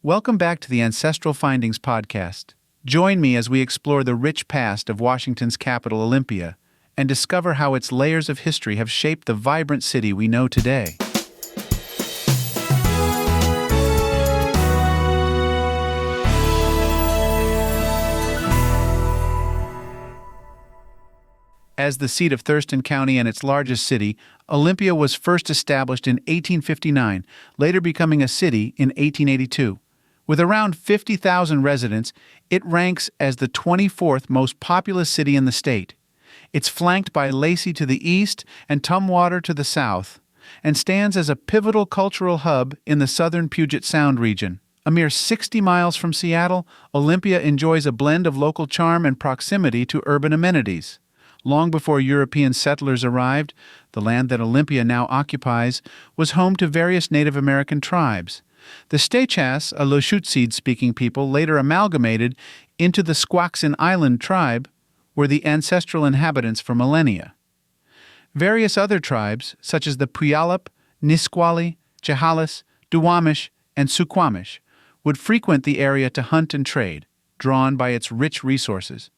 Welcome back to the Ancestral Findings podcast. Join me as we explore the rich past of Washington's capital, Olympia, and discover how its layers of history have shaped the vibrant city we know today. As the seat of Thurston County and its largest city, Olympia was first established in 1859, later becoming a city in 1882. With around 50,000 residents, it ranks as the 24th most populous city in the state. It's flanked by Lacey to the east and Tumwater to the south, and stands as a pivotal cultural hub in the southern Puget Sound region. A mere 60 miles from Seattle, Olympia enjoys a blend of local charm and proximity to urban amenities. Long before European settlers arrived, the land that Olympia now occupies was home to various Native American tribes. The Stehchas, a Lushootseed-speaking people later amalgamated into the Squaxin Island tribe, were the ancestral inhabitants for millennia. Various other tribes, such as the Puyallup, Nisqually, Chehalis, Duwamish, and Suquamish, would frequent the area to hunt and trade, drawn by its rich resources.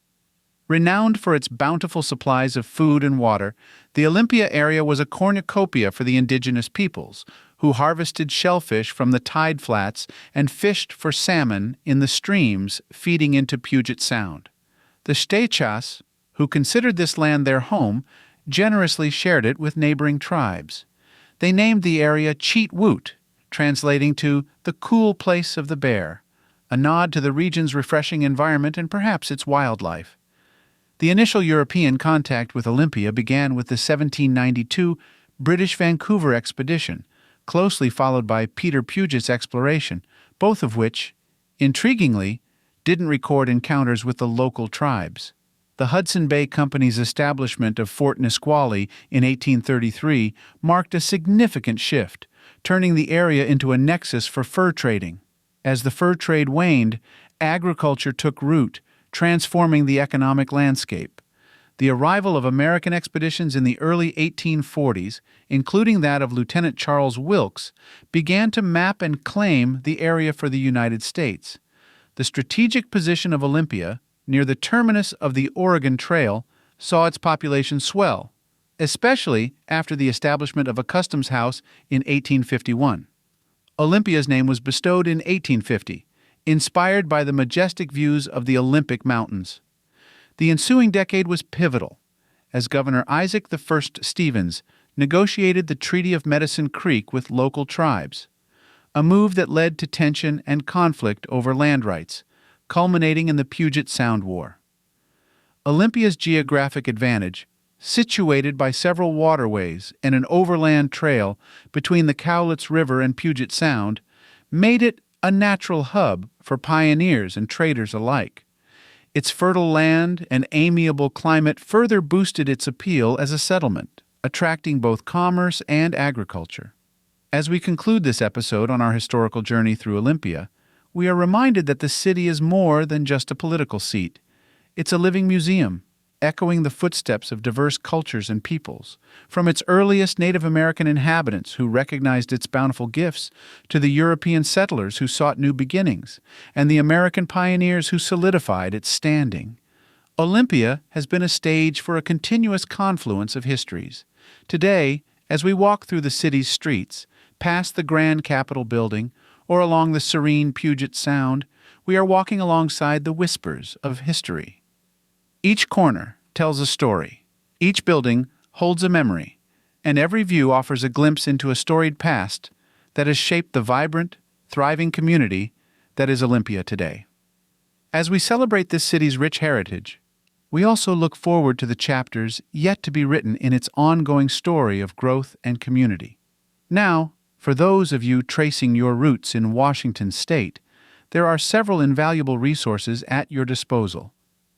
Renowned for its bountiful supplies of food and water, the Olympia area was a cornucopia for the indigenous peoples, who harvested shellfish from the tide flats and fished for salmon in the streams feeding into Puget Sound. The Stehchas, who considered this land their home, generously shared it with neighboring tribes. They named the area Cheat Woot, translating to the cool place of the bear, a nod to the region's refreshing environment and perhaps its wildlife. The initial European contact with Olympia began with the 1792 British Vancouver expedition, closely followed by Peter Puget's exploration, both of which, intriguingly, didn't record encounters with the local tribes. The Hudson Bay Company's establishment of Fort Nisqually in 1833 marked a significant shift, turning the area into a nexus for fur trading. As the fur trade waned, agriculture took root, transforming the economic landscape. The arrival of American expeditions in the early 1840s, including that of Lieutenant Charles Wilkes, began to map and claim the area for the United States. The strategic position of Olympia, near the terminus of the Oregon Trail, saw its population swell, especially after the establishment of a customs house in 1851. Olympia's name was bestowed in 1850, inspired by the majestic views of the Olympic Mountains. The ensuing decade was pivotal, as Governor Isaac I. Stevens negotiated the Treaty of Medicine Creek with local tribes, a move that led to tension and conflict over land rights, culminating in the Puget Sound War. Olympia's geographic advantage, situated by several waterways and an overland trail between the Cowlitz River and Puget Sound, made it a natural hub for pioneers and traders alike. Its fertile land and amiable climate further boosted its appeal as a settlement, attracting both commerce and agriculture. As we conclude this episode on our historical journey through Olympia, we are reminded that the city is more than just a political seat. It's a living museum, echoing the footsteps of diverse cultures and peoples, from its earliest Native American inhabitants who recognized its bountiful gifts, to the European settlers who sought new beginnings, and the American pioneers who solidified its standing. Olympia has been a stage for a continuous confluence of histories. Today, as we walk through the city's streets, past the Grand Capitol building, or along the serene Puget Sound, we are walking alongside the whispers of history. Each corner tells a story, each building holds a memory, and every view offers a glimpse into a storied past that has shaped the vibrant, thriving community that is Olympia today. As we celebrate this city's rich heritage, we also look forward to the chapters yet to be written in its ongoing story of growth and community. Now, for those of you tracing your roots in Washington State, there are several invaluable resources at your disposal.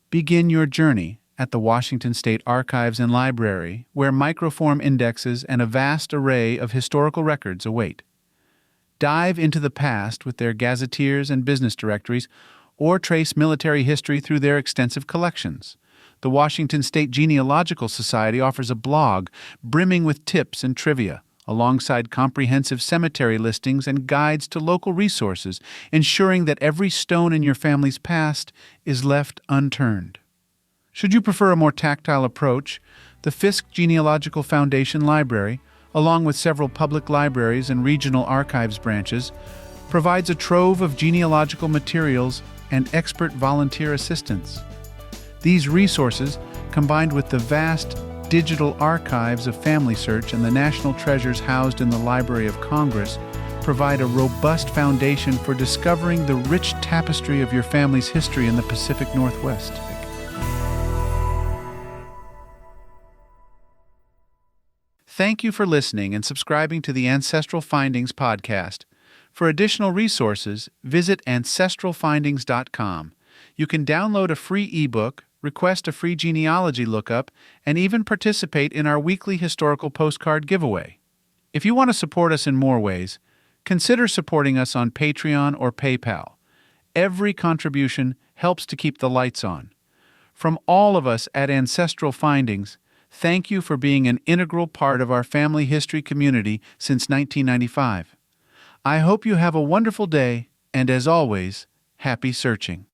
Begin your journey at the Washington State Archives and Library, where microform indexes and a vast array of historical records await. Dive into the past with their gazetteers and business directories, or trace military history through their extensive collections. The Washington State Genealogical Society offers a blog brimming with tips and trivia, alongside comprehensive cemetery listings and guides to local resources, ensuring that every stone in your family's past is left unturned. Should you prefer a more tactile approach, the Fisk Genealogical Foundation Library, along with several public libraries and regional archives branches, provides a trove of genealogical materials and expert volunteer assistance. These resources, combined with the vast digital archives of Family Search and the national treasures housed in the Library of Congress, provide a robust foundation for discovering the rich tapestry of your family's history in the Pacific Northwest. Thank you for listening and subscribing to the Ancestral Findings podcast. For additional resources, visit ancestralfindings.com. You can download a free ebook, request a free genealogy lookup, and even participate in our weekly historical postcard giveaway. If you want to support us in more ways, consider supporting us on Patreon or PayPal. Every contribution helps to keep the lights on. From all of us at Ancestral Findings, thank you for being an integral part of our family history community since 1995. I hope you have a wonderful day, and as always, happy searching.